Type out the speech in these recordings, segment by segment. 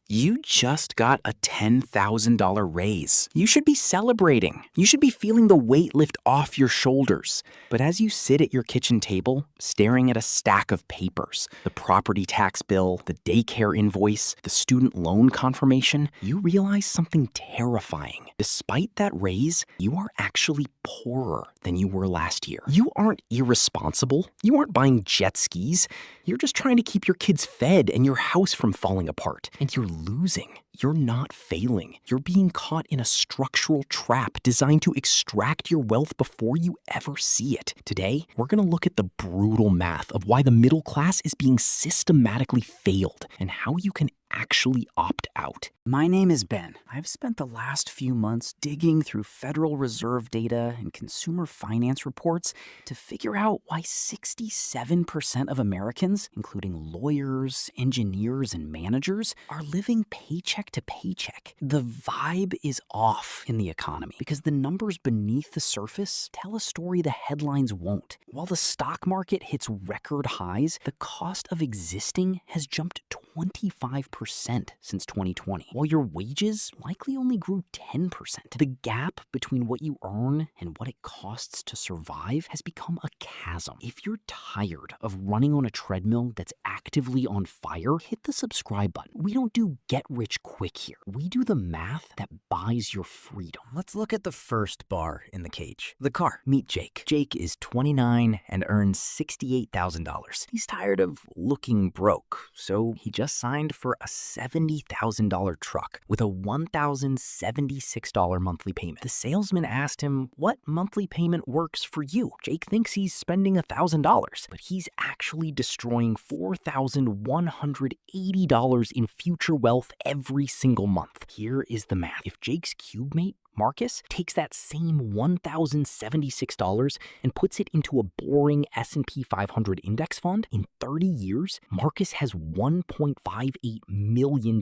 You just got a $10,000 raise. You should be celebrating. You should be feeling the weight lift off your shoulders. But as you sit at your kitchen table, staring at a stack of papers, the property tax bill, the daycare invoice, the student loan confirmation, you realize something terrifying. Despite that raise, you are actually poorer than you were last year. You aren't irresponsible. You aren't buying jet skis. You're just trying to keep your kids fed and your house from falling apart. And you're losing. You're not failing. You're being caught in a structural trap designed to extract your wealth before you ever see it. Today, we're going to look at the brutal math of why the middle class is being systematically failed and how you can actually opt out. My name is Ben. I've spent the last few months digging through Federal Reserve data and consumer finance reports to figure out why 67% of Americans, including lawyers, engineers, and managers, are living paycheck to paycheck. The vibe is off in the economy because the numbers beneath the surface tell a story the headlines won't. While the stock market hits record highs, the cost of existing has jumped 25% since 2020, while your wages likely only grew 10%. The gap between what you earn and what it costs to survive has become a chasm. If you're tired of running on a treadmill that's actively on fire, hit the subscribe button. We don't do get rich quick here. We do the math that buys your freedom. Let's look at the first bar in the cage. The car. Meet Jake. Jake is 29 and earns $68,000. He's tired of looking broke, so he just signed for a $70,000 truck with a $1,076 monthly payment. The salesman asked him, what monthly payment works for you? Jake thinks he's spending $1,000, but he's actually destroying $4,180 in future wealth every single month. Here is the math. If Jake's cube mate, Marcus, takes that same $1,076 and puts it into a boring S&P 500 index fund, in 30 years, Marcus has $1.58 million.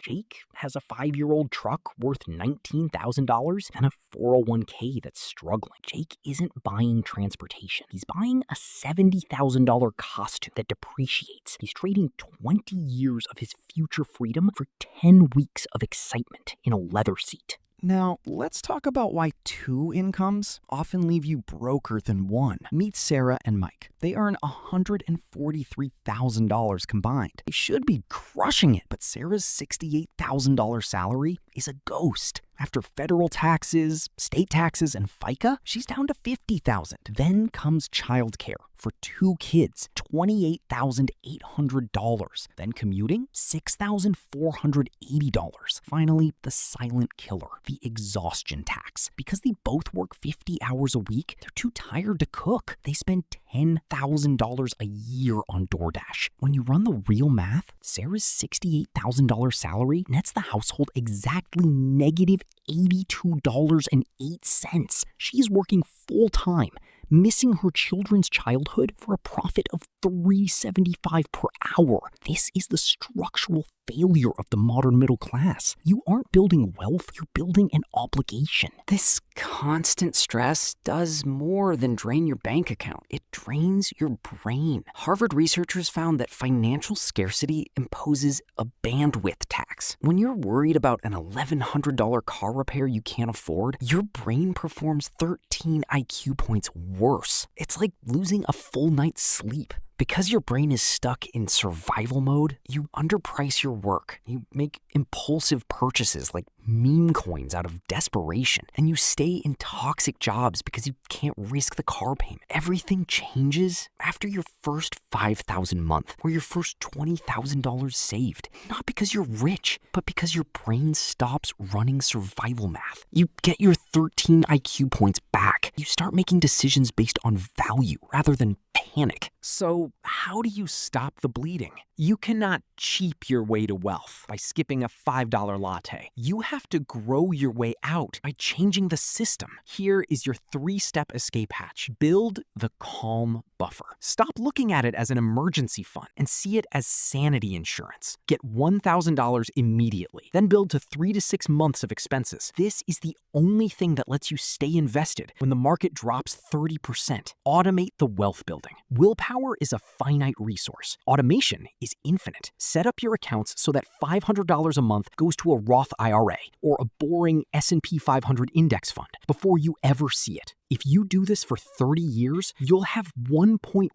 Jake has a 5-year-old truck worth $19,000 and a 401k that's struggling. Jake isn't buying transportation. He's buying a $70,000 costume that depreciates. He's trading 20 years of his future freedom for 10 weeks of excitement in a leather seat. Now, let's talk about why 2 incomes often leave you broker than 1. Meet Sarah and Mike. They earn $143,000 combined. They should be crushing it, but Sarah's $68,000 salary is a ghost. After federal taxes, state taxes, and FICA, she's down to $50,000. Then comes childcare for 2 kids, $28,800. Then commuting, $6,480. Finally, the silent killer, the exhaustion tax. Because they both work 50 hours a week, they're too tired to cook. They spend $10,000 a year on DoorDash. When you run the real math, Sarah's $68,000 salary nets the household exactly negative $82.08. She's working full-time, missing her children's childhood for a profit of $3.75 per hour. This is the structural failure of the modern middle class. You aren't building wealth, you're building an obligation. This constant stress does more than drain your bank account. It drains your brain. Harvard researchers found that financial scarcity imposes a bandwidth tax. When you're worried about an $1,100 car repair you can't afford, your brain performs 13 IQ points worse. It's like losing a full night's sleep. Because your brain is stuck in survival mode, you underprice your work. You make impulsive purchases like meme coins out of desperation. And you stay in toxic jobs because you can't risk the car payment. Everything changes after your first $5,000 month or your first $20,000 saved. Not because you're rich, but because your brain stops running survival math. You get your 13 IQ points back. You start making decisions based on value rather than panic. So, how do you stop the bleeding? You cannot cheap your way to wealth by skipping a $5 latte. You have to grow your way out by changing the system. Here is your 3-step escape hatch. Build the calm buffer. Stop looking at it as an emergency fund and see it as sanity insurance. Get $1,000 immediately, then build to 3 to 6 months of expenses. This is the only thing that lets you stay invested when the market drops 30%. Automate the wealth building. Willpower is a finite resource. Automation is infinite. Set up your accounts so that $500 a month goes to a Roth IRA or a boring S&P 500 index fund before you ever see it. If you do this for 30 years, you'll have $1.13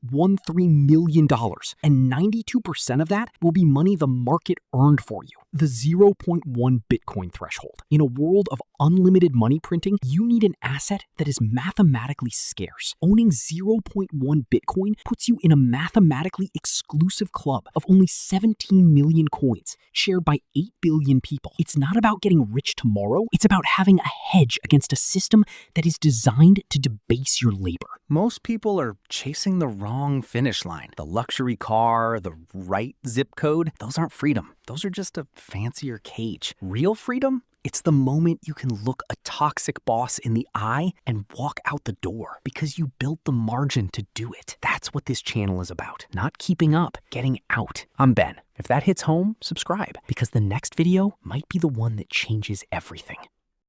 million, and 92% of that will be money the market earned for you. The 0.1 Bitcoin threshold. In a world of unlimited money printing, you need an asset that is mathematically scarce. Owning 0.1 Bitcoin puts you in a mathematically exclusive club of only 17 million coins, shared by 8 billion people. It's not about getting rich tomorrow. It's about having a hedge against a system that is designed to debase your labor. Most people are chasing the wrong finish line. The luxury car, the right zip code, those aren't freedom. Those are just a fancier cage. Real freedom? It's the moment you can look a toxic boss in the eye and walk out the door because you built the margin to do it. That's what this channel is about. Not keeping up, getting out. I'm Ben. If that hits home, subscribe because the next video might be the one that changes everything.